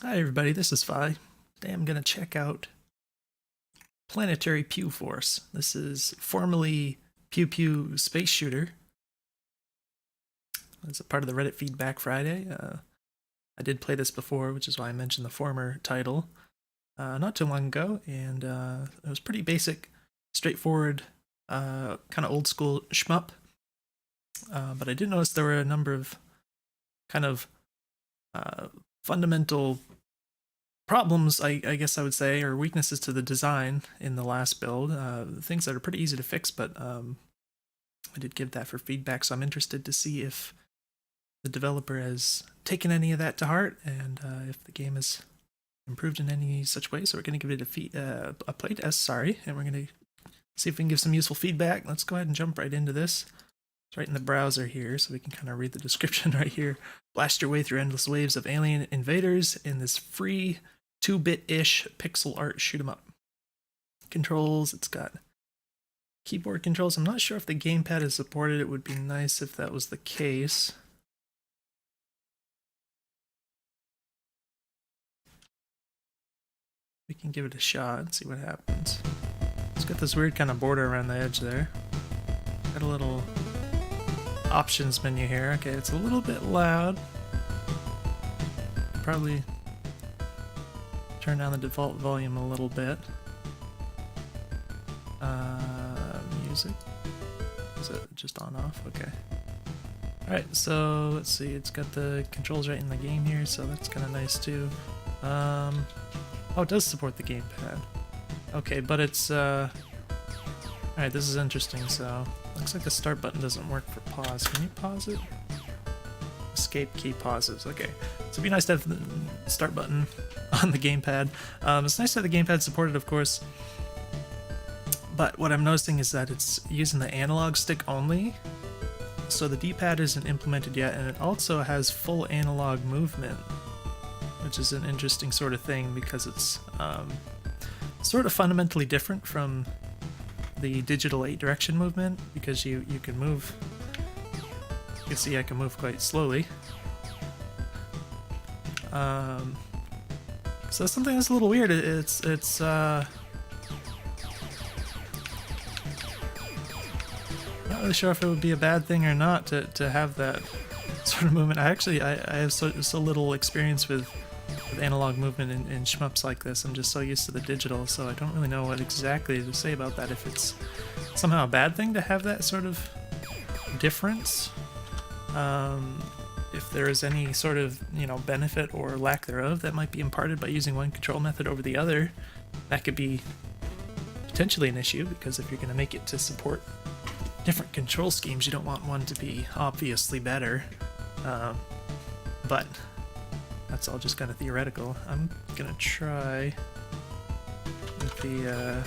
Hi everybody, this is Phi. Today I'm going to check out Planetary Pew Force. This is formerly Pew Pew Space Shooter. It's a part of the Reddit Feedback Friday. I did play this before, which is why I mentioned the former title not too long ago, and it was pretty basic, straightforward, kind of old school shmup. But I did notice there were a number of kind of fundamental problems, I guess I would say, or weaknesses to the design in the last build. Things that are pretty easy to fix, but I did give that for feedback, so I'm interested to see if the developer has taken any of that to heart and if the game is improved in any such way. So we're going to give it a playtest, and we're going to see if we can give some useful feedback. Let's go ahead and jump right into this. It's right in the browser here, so we can kind of read the description right here. Blast your way through endless waves of alien invaders in this free 2-bit-ish pixel art shoot 'em up. Controls, it's got keyboard controls. I'm not sure if the gamepad is supported. It would be nice if that was the case. We can give it a shot and see what happens. It's got this weird kind of border around the edge there. Got a little options menu here. Okay, it's a little bit loud. Probably turn down the default volume a little bit. Music. Is it just on off? Okay. Alright, so let's see. It's got the controls right in the game here, so that's kind of nice too. Oh, it does support the gamepad. Okay, but it's alright, this is interesting. So looks like the start button doesn't work for pause. Can you pause it? Escape key pauses. Okay, so it'd be nice to have the start button on the gamepad. It's nice to have the gamepad supported, of course, but what I'm noticing is that it's using the analog stick only, so the D-pad isn't implemented yet, and it also has full analog movement, which is an interesting sort of thing because it's sort of fundamentally different from the digital 8-direction movement, because you can move. You can see I can move quite slowly. So that's something that's a little weird. It's not really sure if it would be a bad thing or not to have that sort of movement. I have so little experience with analog movement in shmups like this. I'm just so used to the digital, so I don't really know what exactly to say about that. If it's somehow a bad thing to have that sort of difference, if there is any sort of benefit or lack thereof that might be imparted by using one control method over the other, that could be potentially an issue, because if you're going to make it to support different control schemes, you don't want one to be obviously better. But that's all just kind of theoretical. I'm gonna try with the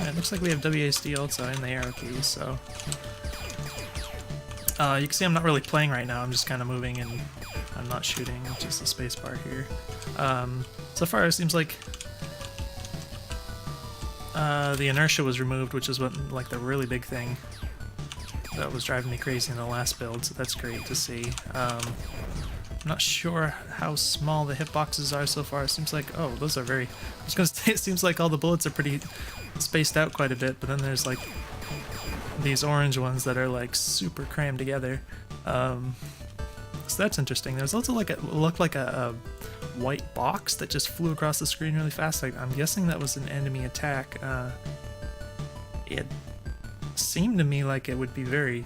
it looks like we have WASD also in the arrow keys, so you can see I'm not really playing right now. I'm just kind of moving and I'm not shooting, just the space bar here. So far it seems like the inertia was removed, which is what, like, the really big thing that was driving me crazy in the last build, so that's great to see. I'm not sure how small the hitboxes are so far. It seems like, oh, those are very... I was gonna say, it seems like all the bullets are pretty spaced out quite a bit, but then there's like these orange ones that are like super crammed together. So that's interesting. There's also like looked like a white box that just flew across the screen really fast. Like, I'm guessing that was an enemy attack. It seemed to me like it would be very,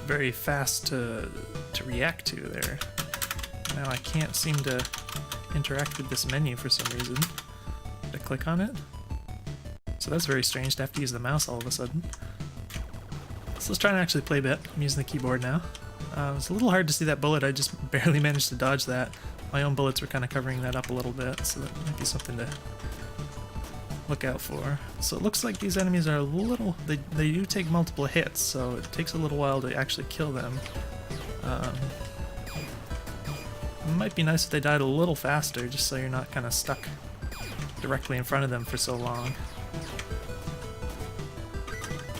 very fast to react to there. Now I can't seem to interact with this menu for some reason. Did I click on it? So that's very strange to have to use the mouse all of a sudden. So let's try and actually play a bit. I'm using the keyboard now. It's a little hard to see that bullet. I just barely managed to dodge that. My own bullets were kind of covering that up a little bit, so that might be something to look out for. So it looks like these enemies are a little... They do take multiple hits, so it takes a little while to actually kill them. It might be nice if they died a little faster, just so you're not kind of stuck directly in front of them for so long.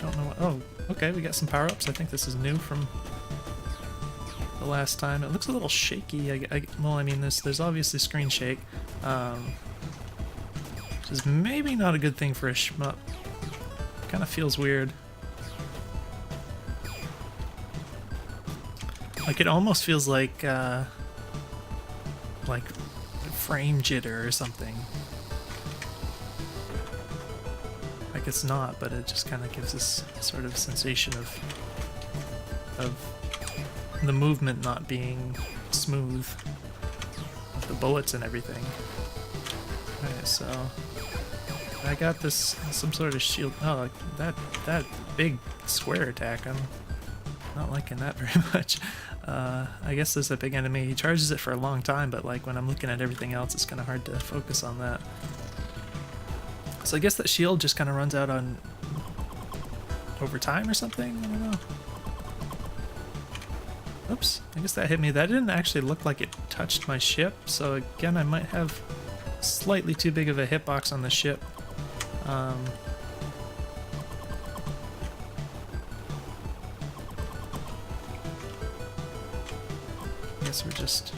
Don't know what... Oh, okay, we got some power-ups. I think this is new from the last time. It looks a little shaky. Well, I mean, there's obviously screen shake, which is maybe not a good thing for a shmup. Kind of feels weird. Like it almost feels like frame jitter or something. Like it's not, but it just kind of gives this sort of sensation of the movement not being smooth, with the bullets and everything. Okay, so I got this some sort of shield. Oh, like that big square attack. I'm not liking that very much. I guess there's a big enemy. He charges it for a long time, but like when I'm looking at everything else, it's kind of hard to focus on that. So I guess that shield just kind of runs out on over time or something. I don't know. Oops, I guess that hit me. That didn't actually look like it touched my ship, so again, I might have slightly too big of a hitbox on the ship. I guess we're just...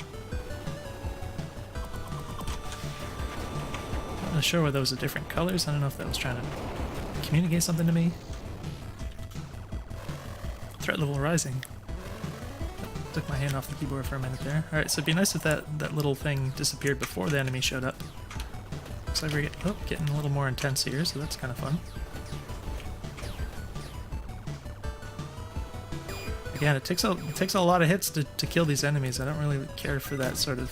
I'm not sure whether those are different colors. I don't know if that was trying to communicate something to me. Threat level rising. Took my hand off the keyboard for a minute there. Alright, so it'd be nice if that little thing disappeared before the enemy showed up. Looks like we're getting a little more intense here, so that's kind of fun. Again, it takes a lot of hits to kill these enemies. I don't really care for that sort of...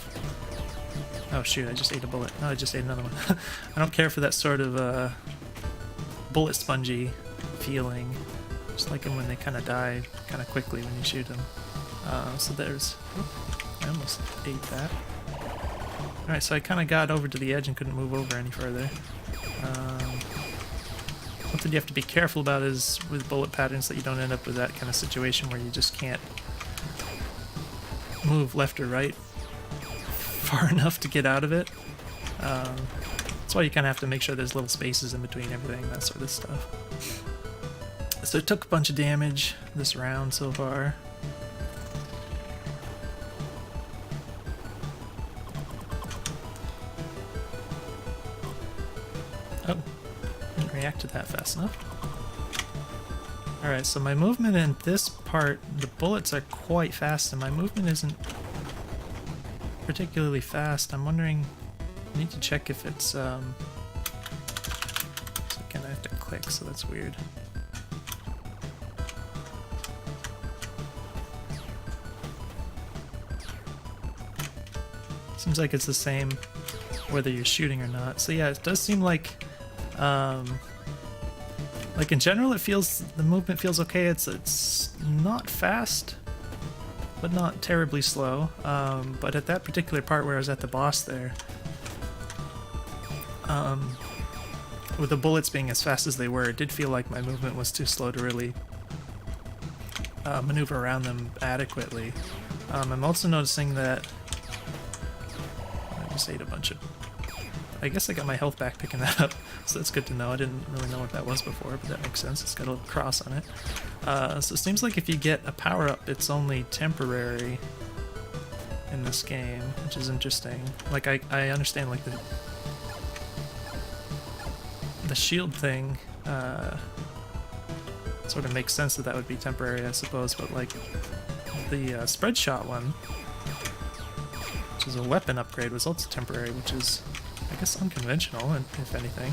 Oh shoot, I just ate a bullet. No, I just ate another one. I don't care for that sort of bullet spongy feeling. Just like them when they kind of die kind of quickly when you shoot them. So there's... I almost ate that. Alright, so I kind of got over to the edge and couldn't move over any further. Something you have to be careful about is with bullet patterns that you don't end up with that kind of situation where you just can't move left or right far enough to get out of it. That's why you kind of have to make sure there's little spaces in between everything, that sort of stuff. So it took a bunch of damage this round so far. Oh, didn't react to that fast enough. Alright, so my movement in this part, the bullets are quite fast and my movement isn't particularly fast. I'm wondering, I need to check if it's, so again I have to click, so that's weird. Seems like it's the same whether you're shooting or not. So yeah, it does seem like in general the movement feels okay. It's not fast, but not terribly slow. But at that particular part where I was at the boss there, with the bullets being as fast as they were, it did feel like my movement was too slow to really maneuver around them adequately. I'm also noticing that I just ate a bunch of... I guess I got my health back picking that up, so that's good to know. I didn't really know what that was before, but that makes sense. It's got a little cross on it. So it seems like if you get a power-up, it's only temporary in this game, which is interesting. Like, I understand, like, the shield thing sort of makes sense that would be temporary, I suppose, but, like, the spread shot one, which is a weapon upgrade, was also temporary, which is... I guess unconventional, if anything.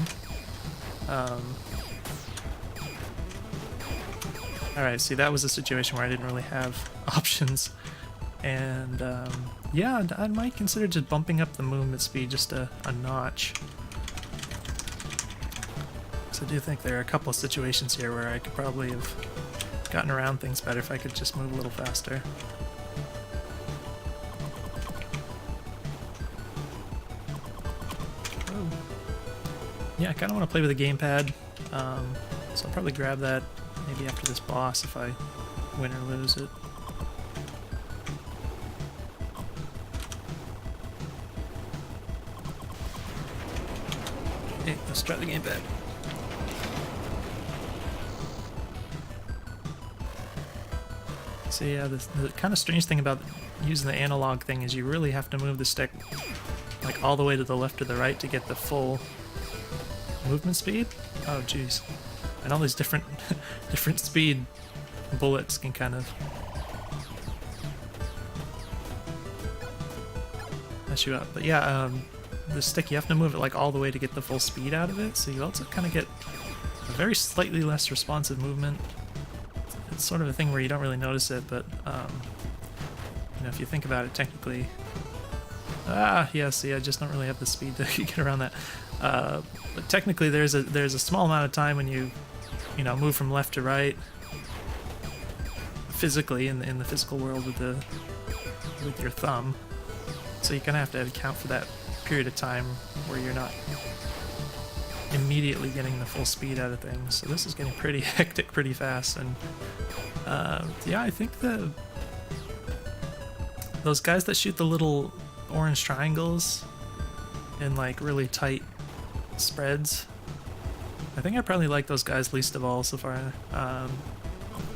Alright, see, that was a situation where I didn't really have options. And, yeah, I might consider just bumping up the movement speed just a notch. So I do think there are a couple of situations here where I could probably have gotten around things better if I could just move a little faster. Yeah, I kind of want to play with a gamepad, so I'll probably grab that maybe after this boss if I win or lose it. Okay, let's try the gamepad. So yeah, the kind of strange thing about using the analog thing is you really have to move the stick like all the way to the left or the right to get the full movement speed. Oh jeez. And all these different different speed bullets can kind of mess you up. But yeah, the stick, you have to move it like all the way to get the full speed out of it, so you also kind of get a very slightly less responsive movement. It's sort of a thing where you don't really notice it, but you know, if you think about it technically, yeah, see, I just don't really have the speed to get around that. But technically, there's a small amount of time when you know, move from left to right physically in the physical world with your thumb. So you kind of have to account for that period of time where you're not immediately getting the full speed out of things. So this is getting pretty hectic pretty fast, and yeah, I think those guys that shoot the little orange triangles in like really tight spreads, I think I probably like those guys least of all so far.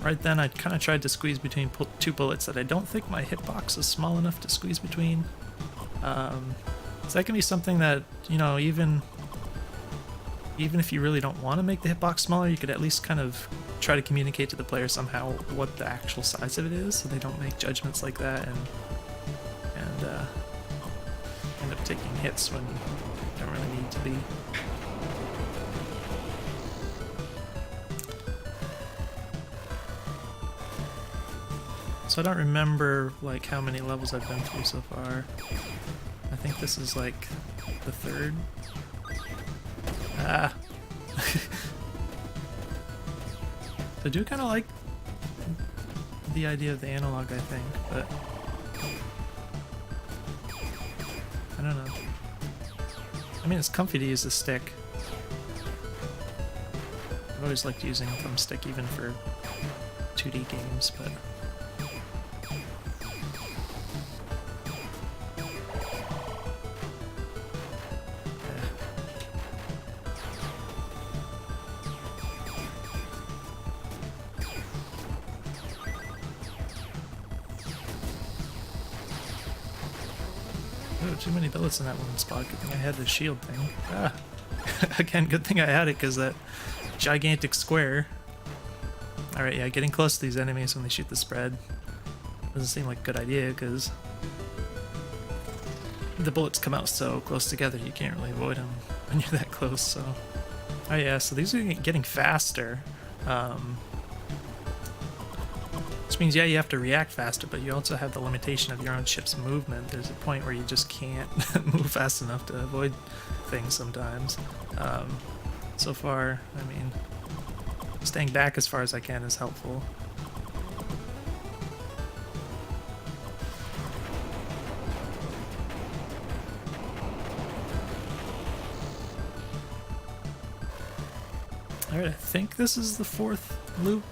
Right then I kind of tried to squeeze between two bullets that I don't think my hitbox is small enough to squeeze between. So that can be something that, you know, even if you really don't want to make the hitbox smaller, you could at least kind of try to communicate to the player somehow what the actual size of it is, so they don't make judgments like that and end up taking hits when they don't really need to be. So I don't remember like how many levels I've been through so far. I think this is like the third. Ah. I do kind of like the idea of the analog, I think, but I don't know. I mean, it's comfy to use the stick. I've always liked using a thumbstick even for 2D games, but too many bullets in that one spot. Good thing I had the shield thing. Ah. Again, good thing I had it, because that gigantic square. Alright, yeah, getting close to these enemies when they shoot the spread doesn't seem like a good idea, because the bullets come out so close together you can't really avoid them when you're that close, so... Oh yeah, so these are getting faster. Which means, yeah, you have to react faster, but you also have the limitation of your own ship's movement. There's a point where you just can't move fast enough to avoid things sometimes. So far, I mean, staying back as far as I can is helpful. Alright, I think this is the fourth loop.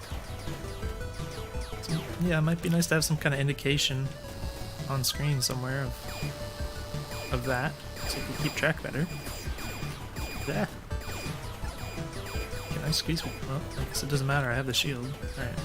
Yeah, it might be nice to have some kind of indication on screen somewhere of that, so you can keep track better. Yeah. Can I squeeze? Well, I guess it doesn't matter, I have the shield. Alright.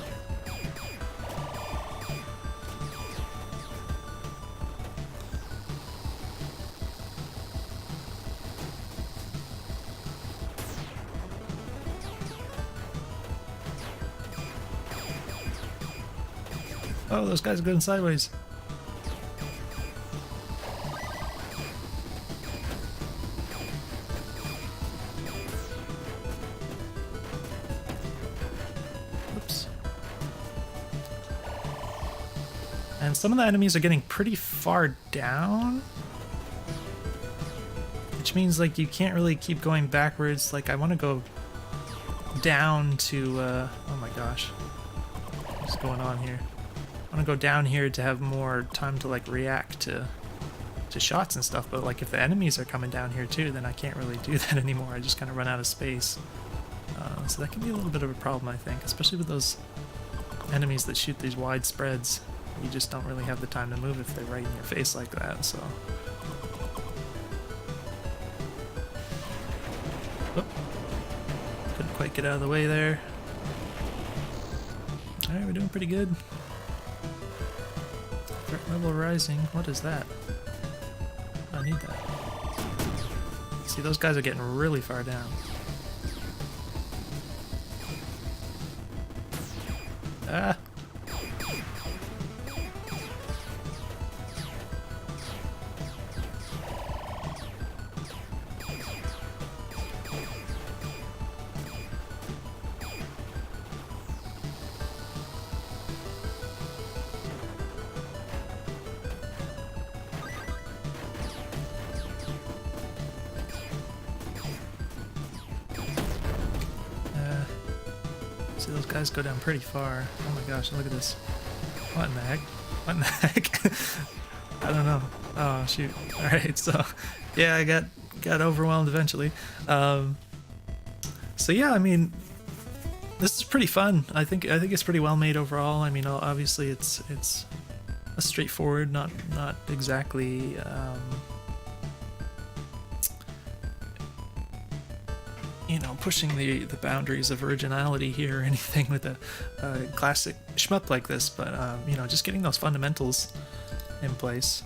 Oh, those guys are going sideways. Oops. And some of the enemies are getting pretty far down, which means like you can't really keep going backwards. Like I want to go down to oh my gosh, what's going on here? I want to go down here to have more time to like react to shots and stuff, but like if the enemies are coming down here too, then I can't really do that anymore. I just kind of run out of space. So that can be a little bit of a problem, I think, especially with those enemies that shoot these wide spreads. You just don't really have the time to move if they're right in your face like that, so... Oh. Couldn't quite get out of the way there. Alright, we're doing pretty good. Threat level rising. What is that? I need that. See, those guys are getting really far down. Ah! See, those guys go down pretty far. Oh my gosh, look at this. What in the heck? What in the heck? I don't know. Oh shoot. Alright, so yeah, I got overwhelmed eventually. So yeah, I mean, this is pretty fun. I think it's pretty well made overall. I mean, obviously it's a straightforward, not exactly you know, pushing the boundaries of originality here or anything with a classic shmup like this, but you know, just getting those fundamentals in place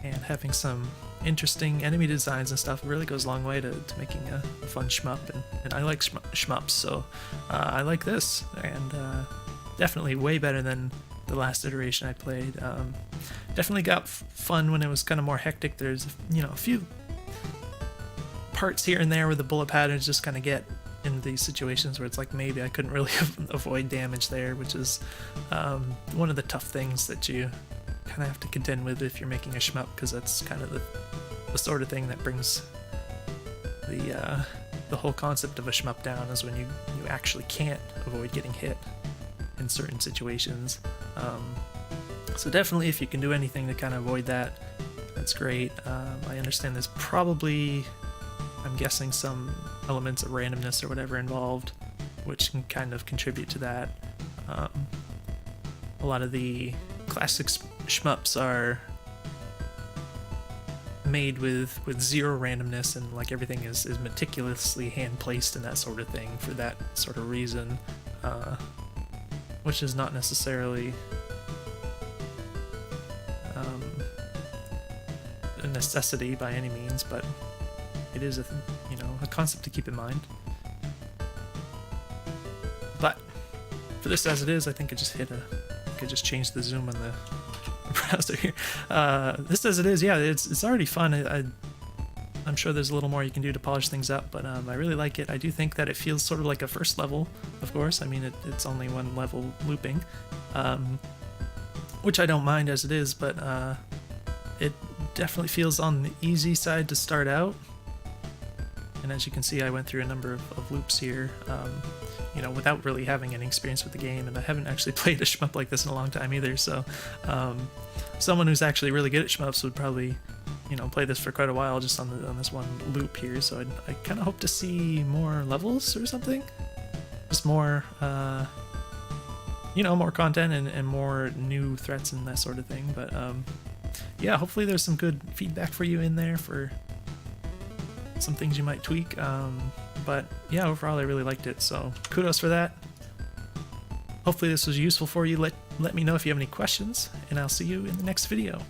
and having some interesting enemy designs and stuff really goes a long way to making a fun shmup, and I like shmups, so I like this, and definitely way better than the last iteration I played. Definitely got fun when it was kind of more hectic. There's, you know, a few parts here and there where the bullet patterns just kind of get in these situations where it's like maybe I couldn't really avoid damage there, which is one of the tough things that you kind of have to contend with if you're making a shmup, because that's kind of the sort of thing that brings the whole concept of a shmup down, is when you actually can't avoid getting hit in certain situations. So definitely if you can do anything to kind of avoid that, that's great. I understand there's probably, I'm guessing, some elements of randomness or whatever involved, which can kind of contribute to that. A lot of the classic shmups are made with zero randomness, and like everything is meticulously hand placed and that sort of thing for that sort of reason, which is not necessarily a necessity by any means, but it is a concept to keep in mind. But for this as it is, I think I just changed the zoom on the browser here. This as it is, yeah, it's already fun. I'm sure there's a little more you can do to polish things up, but I really like it. I do think that it feels sort of like a first level, of course. I mean, it's only one level looping, which I don't mind as it is, but it definitely feels on the easy side to start out. And as you can see, I went through a number of loops here, you know, without really having any experience with the game, and I haven't actually played a shmup like this in a long time either, so someone who's actually really good at shmups would probably, you know, play this for quite a while just on this one loop here, so I kind of hope to see more levels or something, just more, you know, more content and more new threats and that sort of thing, but yeah, hopefully there's some good feedback for you in there for some things you might tweak, but yeah, overall I really liked it, so kudos for that. Hopefully this was useful for you. Let me know if you have any questions, and I'll see you in the next video.